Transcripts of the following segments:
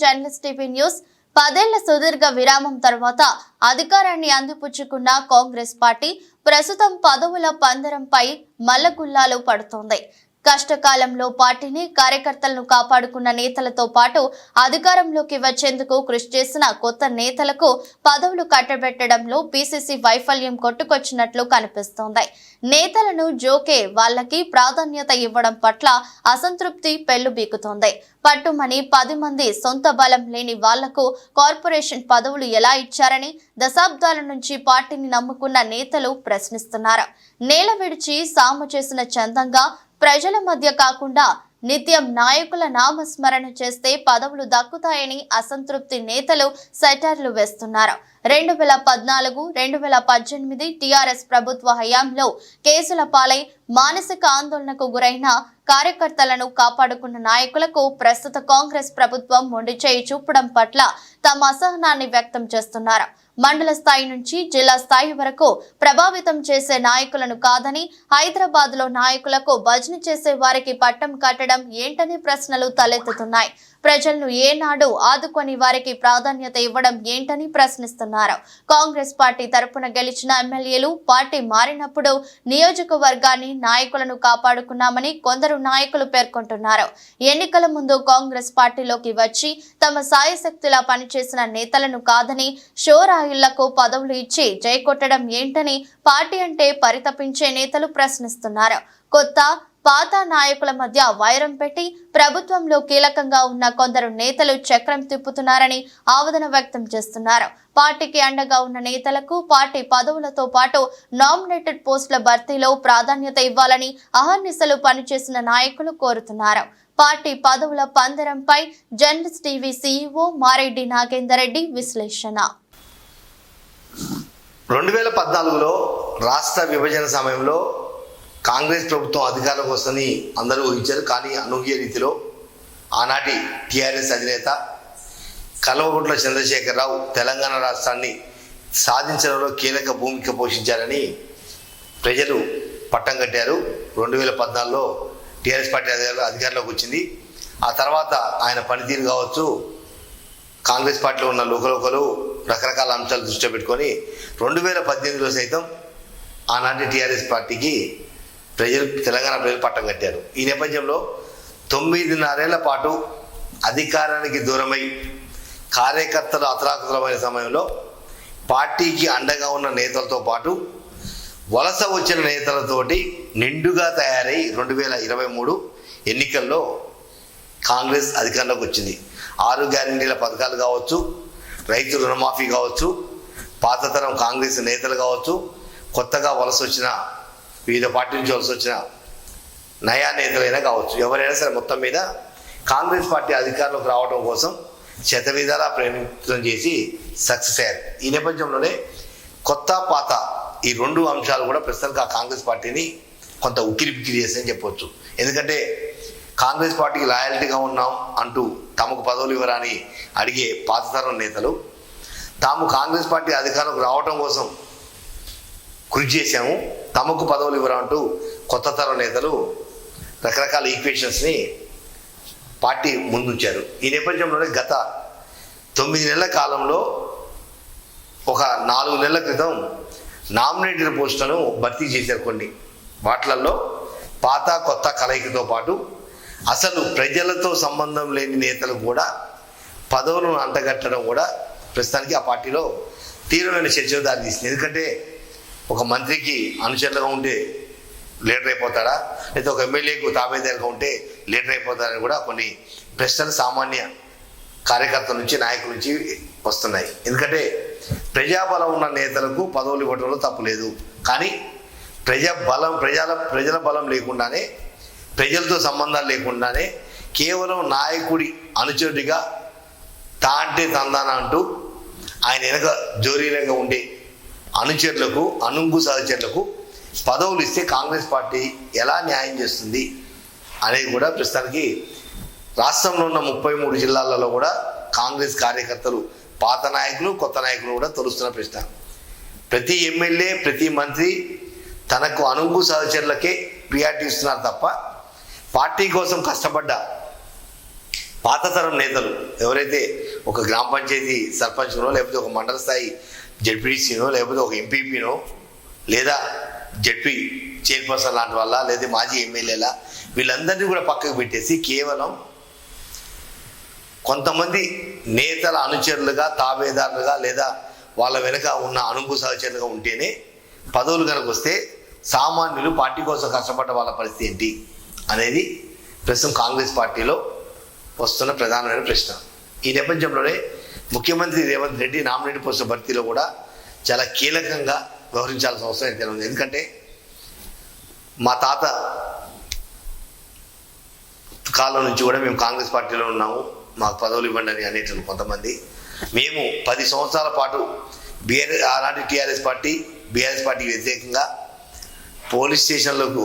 Journalist TV news. 10 ఏళ్ల సుదీర్ఘ విరామం తర్వాత అధికారాన్ని అందిపుచ్చుకున్న కాంగ్రెస్ పార్టీ ప్రస్తుతం పదవుల పందరంపై మల్లగుల్లాలు పడుతోంది. కష్టకాలంలో పార్టీని కార్యకర్తలను కాపాడుకున్న నేతలతో పాటు అధికారంలోకి వచ్చేందుకు కృషి చేసిన కొత్త నేతలకు పదవులు కట్టబెట్టడంలో పీసీసీ వైఫల్యం కొట్టుకొచ్చినట్లు కనిపిస్తోంది. నేతలను జోకే వాళ్లకి ప్రాధాన్యత ఇవ్వడం పట్ల అసంతృప్తి పెళ్లుబీకుతోంది. పట్టుమని 10 మంది సొంత బలం లేని వాళ్లకు కార్పొరేషన్ పదవులు ఎలా ఇచ్చారని దశాబ్దాల నుంచి పార్టీని నమ్ముకున్న నేతలు ప్రశ్నిస్తున్నారు. నేల విడిచి సాము చేసిన చందంగా ప్రజల మధ్య కాకుండా నిత్యం నాయకుల నామస్మరణ చేస్తే పదవులు దక్కుతాయని అసంతృప్తి నేతలు సెటర్లు వేస్తున్నారు. 2014-2018 టీఆర్ఎస్ ప్రభుత్వ హయాంలో కేసుల పాలై మానసిక ఆందోళనకు గురైన కార్యకర్తలను కాపాడుకున్న నాయకులకు ప్రస్తుత కాంగ్రెస్ ప్రభుత్వం మొండిచేయి చూపడం పట్ల తమ అసహనాన్ని వ్యక్తం చేస్తున్నారు. మండల స్థాయి నుంచి జిల్లా స్థాయి వరకు ప్రభావితం చేసే నాయకులను కాదని హైదరాబాద్ లో నాయకులకు భజన చేసే వారికి పట్టం కట్టడం ఏంటనే ప్రశ్నలు తలెత్తుతున్నాయి. ప్రజలను ఏనాడు ఆదుకొని వారికి ప్రాధాన్యత ఇవ్వడం ఏంటని ప్రశ్నిస్తున్నారు. కాంగ్రెస్ పార్టీ తరపున గెలిచిన ఎమ్మెల్యేలు పార్టీ మారినప్పుడు నియోజకవర్గాన్ని నాయకులను కాపాడుకున్నామని కొందరు నాయకులు పేర్కొంటున్నారు. ఎన్నికల ముందు కాంగ్రెస్ పార్టీలోకి వచ్చి తమ సాయశక్తిలా పనిచేసిన నేతలను కాదని షోరాయిళ్లకు పదవులు ఇచ్చి జైకొట్టడం ఏంటని పార్టీ అంటే పరితపించే నేతలు ప్రశ్నిస్తున్నారు. కొత్త పాత నాయకుల మధ్య వైరం పెట్టి ప్రభుత్వంలో కీలకంగా ఉన్న కొందరు నేతలు చక్రం తిప్పుతున్నారని ఆవేదన వ్యక్తం చేస్తున్నారు. పార్టీకి అండగా ఉన్న నేతలకు పార్టీ పదవులతో పాటు నామినేటెడ్ పోస్టుల భర్తీలో ప్రాధాన్యత ఇవ్వాలని అహర్నిశలు పనిచేసిన నాయకులు కోరుతున్నారు. పార్టీ పదవుల పందరంపై journalist TV CEO Mareddy Nagender Reddy విశ్లేషణ. 2014లో రాష్ట్ర విభజన సమయంలో కాంగ్రెస్ ప్రభుత్వం అధికారంలోకి వస్తుందని అందరూ ఊహించారు. కానీ అనూహ్య రీతిలో ఆనాటి టీఆర్ఎస్ అధినేత కల్వకుంట్ల చంద్రశేఖరరావు తెలంగాణ రాష్ట్రాన్ని సాధించడంలో కీలక భూమిక పోషించారని ప్రజలు పట్టం కట్టారు. 2014లో టీఆర్ఎస్ పార్టీ అధికారంలోకి వచ్చింది. ఆ తర్వాత ఆయన పనితీరు కావచ్చు, కాంగ్రెస్ పార్టీలో ఉన్న లోకలోకలు రకరకాల అంశాలు దృష్టిలో పెట్టుకొని 2018లో సైతం ఆనాటి టీఆర్ఎస్ పార్టీకి తెలంగాణ ప్రజలు పట్టం కట్టారు. ఈ నేపథ్యంలో 9.5 ఏళ్ల పాటు అధికారానికి దూరమై కార్యకర్తలు అతలాకుతలమైన సమయంలో పార్టీకి అండగా ఉన్న నేతలతో పాటు వలస వచ్చిన నేతలతోటి నిండుగా తయారై 2023 ఎన్నికల్లో కాంగ్రెస్ అధికారంలోకి వచ్చింది. 6 గ్యారెంటీల పథకాలు కావచ్చు, రైతు రుణమాఫీ కావచ్చు, పాత తరం కాంగ్రెస్ నేతలు కావచ్చు, కొత్తగా వలస వచ్చిన వివిధ పార్టీ నుంచి వలస వచ్చిన నయా నేతలైనా కావచ్చు, ఎవరైనా సరే మొత్తం మీద కాంగ్రెస్ పార్టీ అధికారంలోకి రావడం కోసం శతవిధాలా ప్రయత్నం చేసి సక్సెస్ అయ్యారు. ఈ నేపథ్యంలోనే కొత్త పాత ఈ 2 అంశాలు కూడా ప్రస్తుతానికి ఆ కాంగ్రెస్ పార్టీని కొంత ఉక్కిరిబిక్కిరి చేస్తాయని చెప్పవచ్చు. ఎందుకంటే కాంగ్రెస్ పార్టీకి లాయల్టీగా ఉన్నాం అంటూ తమకు పదవులు ఇవ్వరని అడిగే పాత తరం నేతలు, తాము కాంగ్రెస్ పార్టీ అధికారంలోకి రావడం కోసం కృషి చేశాము, తమకు పదవులు ఇవ్వరంటూ కొత్త తరం నేతలు రకరకాల ఈక్వేషన్స్ని పార్టీ ముందుంచారు. ఈ నేపథ్యంలోనే గత 9 నెలల కాలంలో ఒక 4 నెలల క్రితం నామినేటెడ్ పోస్టులను భర్తీ చేశారు. కొన్ని వాటిలలో పాత కొత్త కలయికతో పాటు అసలు ప్రజలతో సంబంధం లేని నేతలు కూడా పదవులను అంటగట్టడం కూడా ప్రస్తుతానికి ఆ పార్టీలో తీవ్రమైన చర్చకు దారితీసింది. ఎందుకంటే ఒక మంత్రికి అనుచరులుగా ఉంటే లీడర్ అయిపోతాడా, లేదా ఒక ఎమ్మెల్యేకు తాబేదారుగా ఉంటే లీడర్ అయిపోతాడని కూడా కొన్ని ప్రశ్నలు సామాన్య కార్యకర్తల నుంచి నాయకుల నుంచి వస్తున్నాయి. ఎందుకంటే ప్రజాబలం ఉన్న నేతలకు పదవులు ఇవ్వడంలో తప్పు లేదు. కానీ ప్రజల బలం లేకుండానే, ప్రజలతో సంబంధాలు లేకుండానే కేవలం నాయకుడి అనుచరుడిగా తాంటే తందాన అంటూ ఆయన వెనక జోరీలంగా ఉండే అనుచరులకు, అనుంగు సహచరులకు పదవులు ఇస్తే కాంగ్రెస్ పార్టీ ఎలా న్యాయం చేస్తుంది అనేది కూడా ప్రస్తుతానికి రాష్ట్రంలో ఉన్న 33 జిల్లాలలో కూడా కాంగ్రెస్ కార్యకర్తలు, పాత నాయకులు, కొత్త నాయకులు కూడా తొలుస్తున్న ప్రశ్న. ప్రతి ఎమ్మెల్యే, ప్రతి మంత్రి తనకు అనుంగు సహచరులకే ప్రియారిటీ ఇస్తున్నారు తప్ప పార్టీ కోసం కష్టపడ్డ పాత తరం నేతలు ఎవరైతే ఒక గ్రామ పంచాయతీ సర్పంచ్నో లేకపోతే ఒక మండల స్థాయి జడ్పీటీసీనో లేకపోతే ఒక ఎంపీపీనో లేదా జడ్పీ చైర్పర్సన్ లాంటి వాళ్ళ లేదా మాజీ ఎమ్మెల్యేల వీళ్ళందరినీ కూడా పక్కకు పెట్టేసి కేవలం కొంతమంది నేతల అనుచరులుగా తాబేదారులుగా లేదా వాళ్ళ వెనుక ఉన్న అనుభవ సహచరులుగా ఉంటేనే పదవులు కనుక వస్తే సామాన్యులు పార్టీ కోసం కష్టపడ్డ వాళ్ళ పరిస్థితి ఏంటి అనేది ప్రస్తుతం కాంగ్రెస్ పార్టీలో వస్తున్న ప్రధానమైన ప్రశ్న. ఈ నేపథ్యంలోనే ముఖ్యమంత్రి రేవంత్ రెడ్డి నామినేటెడ్ పోస్టుల భర్తీలో కూడా చాలా కీలకంగా వ్యవహరించాల్సిన అవసరం అయితే ఉంది. ఎందుకంటే మా తాత కాలం నుంచి కూడా మేము కాంగ్రెస్ పార్టీలో ఉన్నాము, మాకు పదవులు ఇవ్వండి అని అనేటప్పుడు కొంతమంది. మేము 10 సంవత్సరాల పాటు ఆనాటి టీఆర్ఎస్ పార్టీకి వ్యతిరేకంగా పోలీస్ స్టేషన్లకు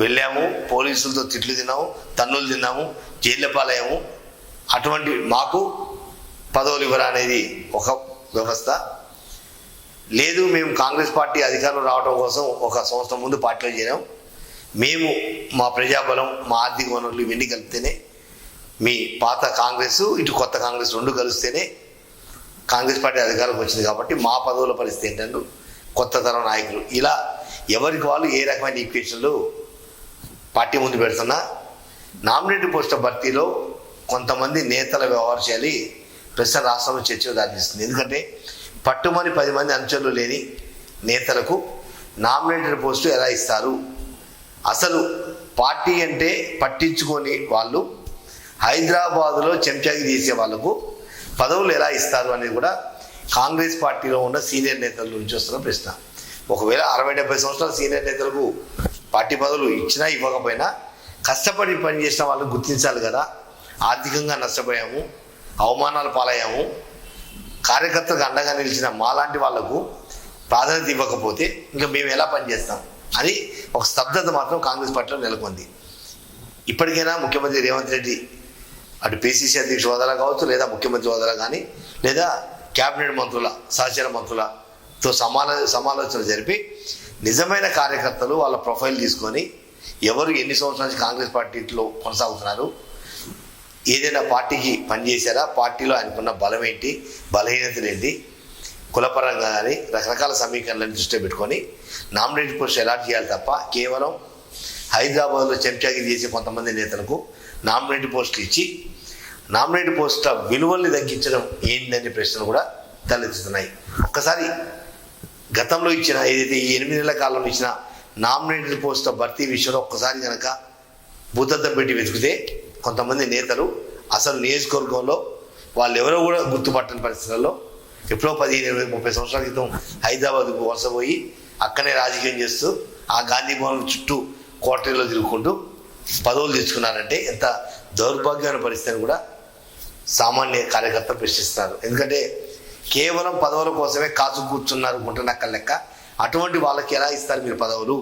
వెళ్ళాము, పోలీసులతో తిట్లు తిన్నాము, తన్నులు తిన్నాము, జైళ్ళ పాలయ్యాము. అటువంటి మాకు పదవులు ఇవ్వరా అనేది ఒక వ్యవస్థ. లేదు, మేము కాంగ్రెస్ పార్టీ అధికారంలో రావడం కోసం 1 సంవత్సరం ముందు పార్టీలో చేరాం, మేము మా ప్రజాబలం మా ఆర్థిక వనరులు ఇవన్నీ కలిపితేనే మీ పాత కాంగ్రెస్ ఇటు కొత్త కాంగ్రెస్ రెండు కలిస్తేనే కాంగ్రెస్ పార్టీ అధికారంలోకి వచ్చింది కాబట్టి మా పదవుల పరిస్థితి ఏంటంటే కొత్త తరం నాయకులు ఇలా ఎవరికి వాళ్ళు ఏ రకమైన ఈక్వేషన్లు పార్టీ ముందు పెడుతున్నా నామినేటెడ్ పోస్టుల భర్తీలో కొంతమంది నేతల వ్యవహార శైలి ప్రస్తుతం రాష్ట్రంలో చర్చకు దారితీస్తుంది. ఎందుకంటే పట్టుమని 10 మంది అనుచరులు లేని నేతలకు నామినేటెడ్ పోస్టు ఎలా ఇస్తారు, అసలు పార్టీ అంటే పట్టించుకొని వాళ్ళు హైదరాబాదులో చెంచాగిరి చేసే వాళ్లకు పదవులు ఎలా ఇస్తారు అనేది కూడా కాంగ్రెస్ పార్టీలో ఉన్న సీనియర్ నేతల నుంచి వస్తున్న ప్రశ్న. ఒకవేళ 60-70 సంవత్సరాల సీనియర్ నేతలకు పార్టీ పదవులు ఇచ్చినా ఇవ్వకపోయినా కష్టపడి పనిచేసిన వాళ్ళు గుర్తించాలి కదా. ఆర్థికంగా నష్టపోయాము, అవమానాలు పాలయ్యాము, కార్యకర్తలకు అండగా నిలిచిన మాలాంటి వాళ్లకు ప్రాధాన్యత ఇవ్వకపోతే ఇంకా మేము ఎలా పనిచేస్తాం అని ఒక స్తబ్దత మాత్రం కాంగ్రెస్ పార్టీలో నెలకొంది. ఇప్పటికైనా ముఖ్యమంత్రి రేవంత్ రెడ్డి అటు పిసిసి అధ్యక్ష హోదాలో కావచ్చు, లేదా ముఖ్యమంత్రి హోదాలో కానీ, లేదా క్యాబినెట్ మంత్రుల సహచర మంత్రులతో సమాలోచన జరిపి నిజమైన కార్యకర్తలు వాళ్ళ ప్రొఫైల్ తీసుకొని ఎవరు ఎన్ని సంవత్సరాల నుంచి కాంగ్రెస్ పార్టీలో కొనసాగుతున్నారు, ఏదైనా పార్టీకి పనిచేశారా, పార్టీలో ఆయనకున్న బలం ఏంటి, బలహీనతలు ఏంటి, కులపరంగా కానీ రకరకాల సమీకరణలను దృష్టిలో పెట్టుకొని నామినేటెడ్ పోస్ట్ అలాట్ చేయాలి తప్ప కేవలం హైదరాబాద్లో చెంచాగిరి చేసే కొంతమంది నేతలకు నామినేటెడ్ పోస్టులు ఇచ్చి నామినేటెడ్ పోస్టుల విలువల్ని తగ్గించడం ఏంటనే ప్రశ్నలు కూడా తలెత్తుతున్నాయి. ఒక్కసారి గతంలో ఇచ్చిన ఏదైతే ఈ 8 నెలల కాలంలో ఇచ్చిన నామినేటెడ్ పోస్టుల భర్తీ విషయంలో ఒక్కసారి కనుక భూతద్దం పెట్టి వెతికితే కొంతమంది నేతలు అసలు నియోజకవర్గంలో వాళ్ళు ఎవరో కూడా గుర్తుపట్టని పరిస్థితుల్లో ఎప్పుడో 15-20-30 సంవత్సరాల క్రితం హైదరాబాద్కు వలసపోయి అక్కడే రాజకీయం చేస్తూ ఆ గాంధీ భవన్ చుట్టూ కోటరీలో తిరుగుకుంటూ పదవులు తెచ్చుకున్నారంటే ఎంత దౌర్భాగ్యమైన పరిస్థితిని కూడా సామాన్య కార్యకర్తలు ప్రశ్నిస్తున్నారు. ఎందుకంటే కేవలం పదవుల కోసమే కాచు కూర్చున్నారు గుంటనక్కల లెక్క. అటువంటి వాళ్ళకి ఎలా ఇస్తారు మీరు పదవులు?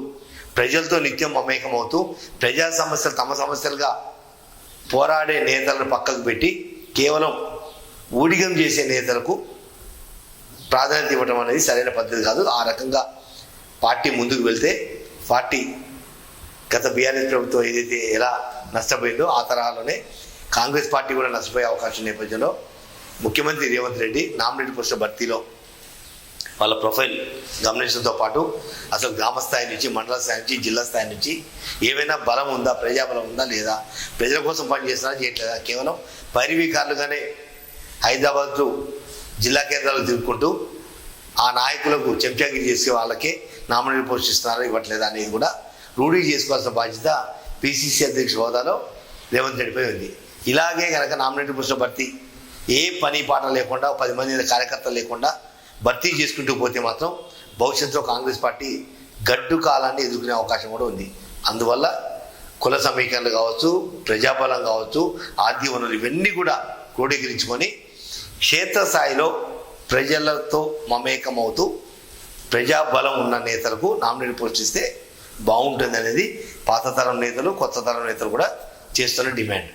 ప్రజలతో నిత్యం మమేకం అవుతూ ప్రజా సమస్యలు తమ సమస్యలుగా పోరాడే నేతలను పక్కకు పెట్టి కేవలం ఊడిగం చేసే నేతలకు ప్రాధాన్యత ఇవ్వడం అనేది సరైన పద్ధతి కాదు. ఆ రకంగా పార్టీ ముందుకు వెళ్తే పార్టీ గత బీఆర్ఎస్ ప్రభుత్వం ఏదైతే ఎలా నష్టపోయిందో ఆ తరహాలోనే కాంగ్రెస్ పార్టీ కూడా నష్టపోయే అవకాశం నేపథ్యంలో ముఖ్యమంత్రి రేవంత్ రెడ్డి నామినేటెడ్ పోస్టుల భర్తీలో వాళ్ళ ప్రొఫైల్ గమనించడంతో పాటు అసలు గ్రామ స్థాయి నుంచి మండల స్థాయి నుంచి జిల్లా స్థాయి నుంచి ఏమైనా బలం ఉందా, ప్రజాబలం ఉందా లేదా, ప్రజల కోసం పనిచేస్తున్నా చేయట్లేదా, కేవలం పైరవీకారులుగానే హైదరాబాద్ జిల్లా కేంద్రాలు తిరుగుకుంటూ ఆ నాయకులకు చెంచాగిరి చేసే వాళ్ళకే నామినేటెడ్ పోస్ట్ ఇస్తున్నారా ఇవ్వట్లేదా అనేది కూడా రూఢీ చేసుకోవాల్సిన బాధ్యత పిసిసి అధ్యక్ష హోదాలో రేవంత్ రెడ్డిపై ఉంది. ఇలాగే కనుక నామినేటెడ్ పోస్టుల భర్తీ ఏ పని పాట లేకుండా 10 మంది కార్యకర్తలు లేకుండా భర్తీ చేసుకుంటూ పోతే మాత్రం భవిష్యత్తులో కాంగ్రెస్ పార్టీ గడ్డు కాలాన్ని ఎదుర్కొనే అవకాశం కూడా ఉంది. అందువల్ల కుల సమీకరణలు కావచ్చు, ప్రజాబలం కావచ్చు, ఆర్థిక వనరులు ఇవన్నీ కూడా క్రోడీకరించుకొని క్షేత్రస్థాయిలో ప్రజలతో మమేకమవుతూ ప్రజాబలం ఉన్న నేతలకు నామినేటెడ్ పోస్ట్ ఇస్తే బాగుంటుంది అనేది పాత తరం నేతలు కొత్త తరం నేతలు కూడా చేస్తున్న డిమాండ్.